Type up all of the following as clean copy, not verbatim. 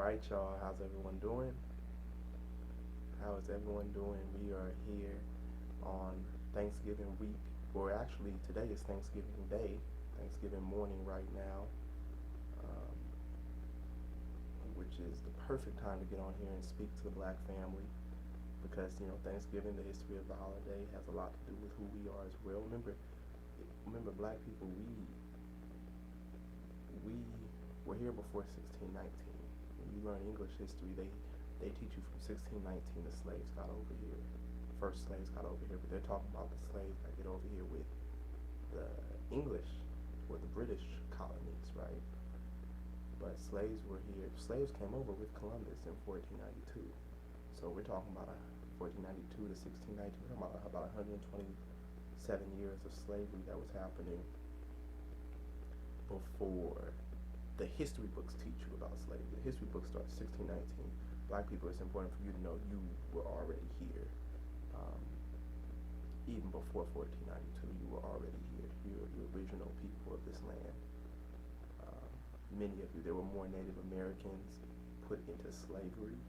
Alright, y'all, how's everyone doing? How is everyone doing? We are here on Thanksgiving week, or actually, today is Thanksgiving Day, Thanksgiving morning right now, um, which is the perfect time to get on here and speak to the Black family because, Thanksgiving, the history of the holiday, has a lot to do with who we are as well. Remember, Black people, we were here before 1619. When you learn English history, they teach you from 1619 the slaves got over here. First slaves got over here, but they're talking about the slaves that get over here with the English or the British colonies, right? But slaves were here. Slaves came over with Columbus in 1492. So we're talking about 1492 to 1619. We're talking about 127 years of slavery that was happening before the history books teach you about slavery. The history books start 1619. Black people, it's important for you to know you were already here. Even before 1492, you were already here. You're the original people of this land. Many of you, there were more Native Americans put into slavery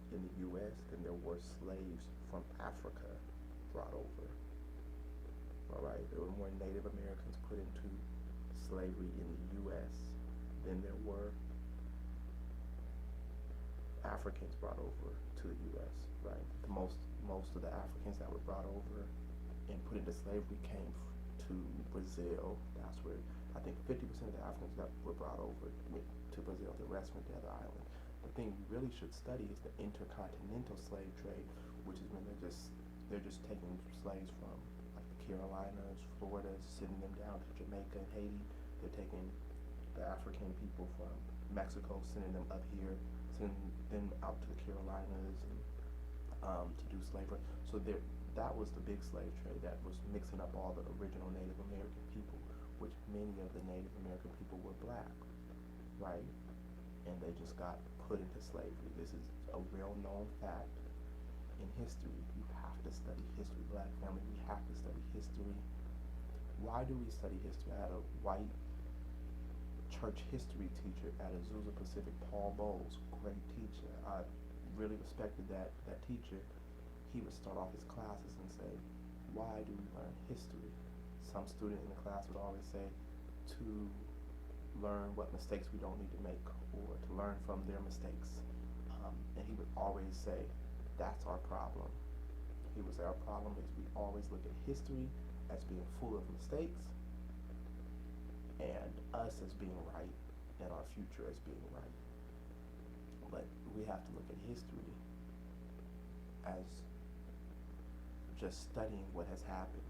in the U.S. than there were slaves from Africa brought over. All right, there were more Native Americans put into slavery in the U.S. than there were Africans brought over to the U.S., right? Most of the Africans that were brought over and put into slavery came to Brazil. That's where I think 50% of the Africans that were brought over went to Brazil. The rest went to other islands. The thing you really should study is the intercontinental slave trade, which is when they're just taking slaves from like the Carolinas, Florida, sending them down to Jamaica and Haiti. They're taking the African people from Mexico, sending them up here, sending them out to the Carolinas and to do slavery. So that was the big slave trade that was mixing up all the original Native American people, which many of the Native American people were black, right? And they just got put into slavery. This is a real known fact in history. You have to study history, Black family. We have to study history. Why do we study history? I had a white church history teacher at Azusa Pacific, Paul Bowles, great teacher. I really respected that teacher. He would start off his classes and say, why do we learn history? Some student in the class would always say, to learn what mistakes we don't need to make, or to learn from their mistakes. And he would always say, that's our problem. He would say, our problem is we always look at history as being full of mistakes, and us as being right, and our future as being right. But we have to look at history as just studying what has happened,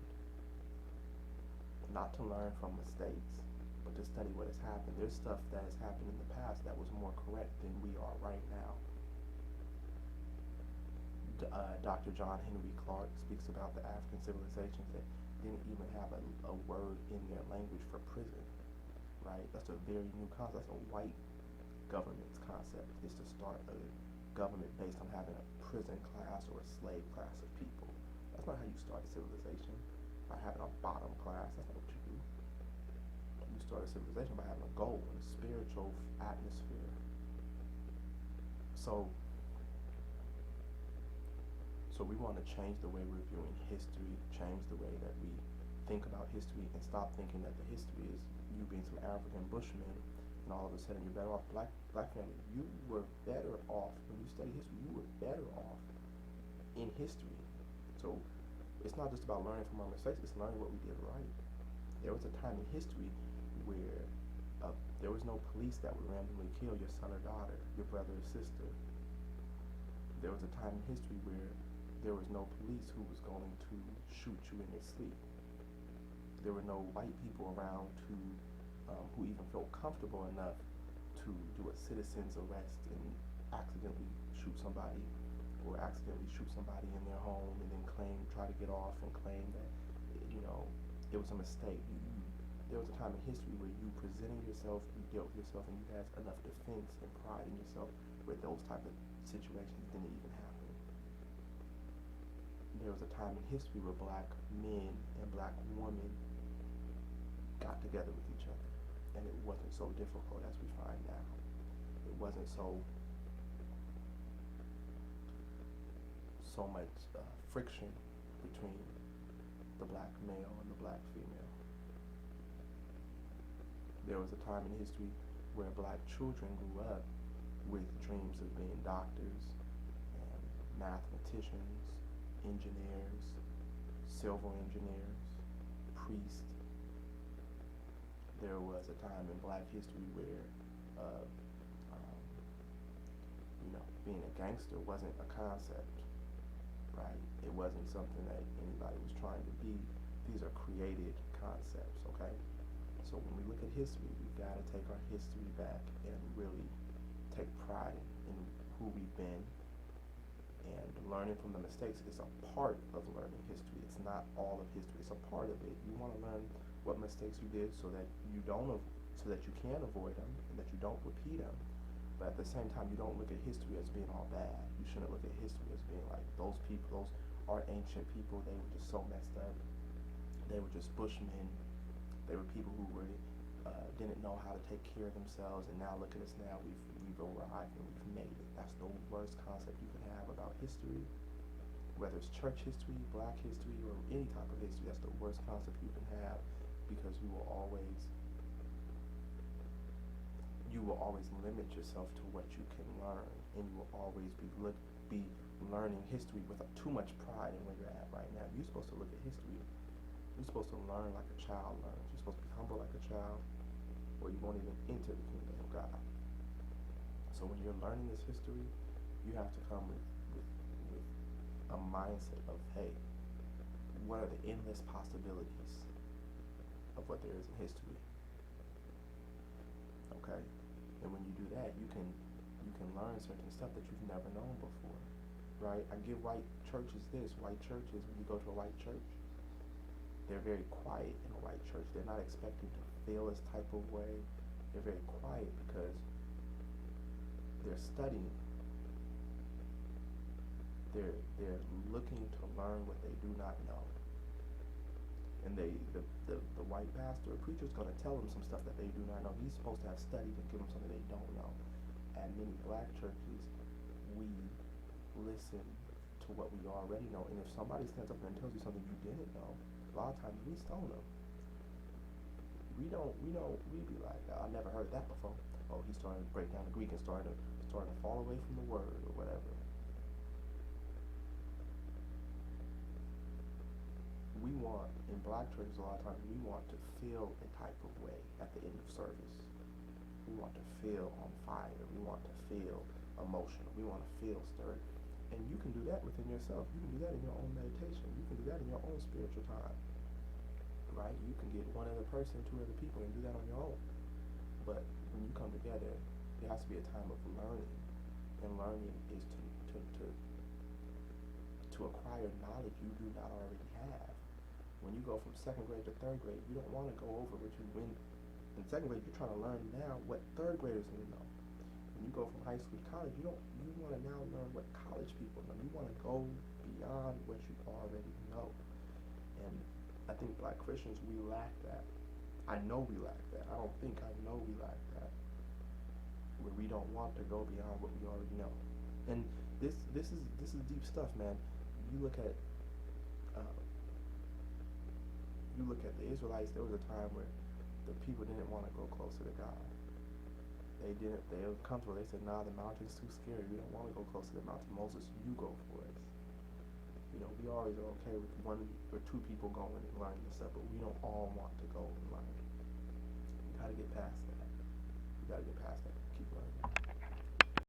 not to learn from mistakes, but to study what has happened. There's stuff that has happened in the past that was more correct than we are right now. Dr. John Henry Clark speaks about the African civilizations that didn't even have a word in their language for prison, right? That's a very new concept. That's a white government's concept, is to start a government based on having a prison class or a slave class of people. That's not how you start a civilization, by having a bottom class. That's not what you do. You start a civilization by having a goal and a spiritual atmosphere. So we want to change the way we're viewing history, change the way that we think about history, and stop thinking that the history is you being some African bushman and all of a sudden you're better off. Black family, you were better off when you study history. You were better off in history. So it's not just about learning from our mistakes, it's learning what we did right. There was a time in history where there was no police that would randomly kill your son or daughter, your brother or sister. There was a time in history where there was no police who was going to shoot you in your sleep. There were no white people around who even felt comfortable enough to do a citizen's arrest and accidentally shoot somebody, or accidentally shoot somebody in their home and then try to get off and claim that, it was a mistake. There was a time in history where you presented yourself, you dealt with yourself, and you had enough defense and pride in yourself where those type of situations didn't even happen. There was a time in history where black men and black women got together with each other, and it wasn't so difficult as we find now. It wasn't so so much friction between the black male and the black female. There was a time in history where black children grew up with dreams of being doctors and mathematicians, engineers, civil engineers, priests. There was a time in black history where being a gangster wasn't a concept, right? It wasn't something that anybody was trying to be. These are created concepts, okay? So when we look at history, we've got to take our history back and really take pride in who we've been. And learning from the mistakes is a part of learning history. It's not all of history. It's a part of it. You want to learn what mistakes you did so that you can avoid them and that you don't repeat them. But at the same time, you don't look at history as being all bad. You shouldn't look at history as being like those people, those are ancient people. They were just so messed up. They were just bushmen. They were people who were didn't know how to take care of themselves, and now look at us now. We've arrived and we've made it. That's the worst concept you can have about history, whether it's church history, black history, or any type of history. That's the worst concept you can have, because you will always limit yourself to what you can learn, and you will always be learning history with too much pride in where you're at right now. You're supposed to look at history. You're supposed to learn like a child learns. You're supposed to be humble like a child, or you won't even enter the kingdom of God. So when you're learning this history, you have to come with a mindset of, hey, what are the endless possibilities of what there is in history? Okay? And when you do that, you can learn certain stuff that you've never known before, right? I give white churches this. White churches, when you go to a white church, they're very quiet in a white church. They're not expecting to feel this type of way. They're very quiet because they're studying. They're looking to learn what they do not know. And the white pastor or preacher is going to tell them some stuff that they do not know. He's supposed to have studied and give them something they don't know. At many black churches, we listen to what we already know. And if somebody stands up and tells you something you didn't know, a lot of times we stone them. We be like, I never heard that before. Oh, he's starting to break down the Greek and starting to fall away from the word or whatever. We want, in black churches a lot of times, we want to feel a type of way at the end of service. We want to feel on fire. We want to feel emotional. We want to feel stirred. And you can do that within yourself. You can do that in your own meditation. You can do that in your own spiritual time. Right? You can get one other person, two other people, and do that on your own. But when you come together, there has to be a time of learning. And learning is to acquire knowledge you do not already have. When you go from second grade to third grade, you don't want to go over what you win. In second grade, you're trying to learn now what third graders need to know. When you go from high school to college, you want to now learn what college people know. You want to go beyond what you already know. And I think black Christians, we lack that. I know we lack that. I know we lack that. Where we don't want to go beyond what we already know. And this is deep stuff, man. You look at the Israelites. There was a time where the people didn't want to go closer to God. They were comfortable. They said, nah, the mountain's too scary. We don't want to go close to the mountain. Moses, you go for it. We always are okay with one or two people going and learning this stuff, but we don't all want to go and learn. You gotta get past that. Keep learning.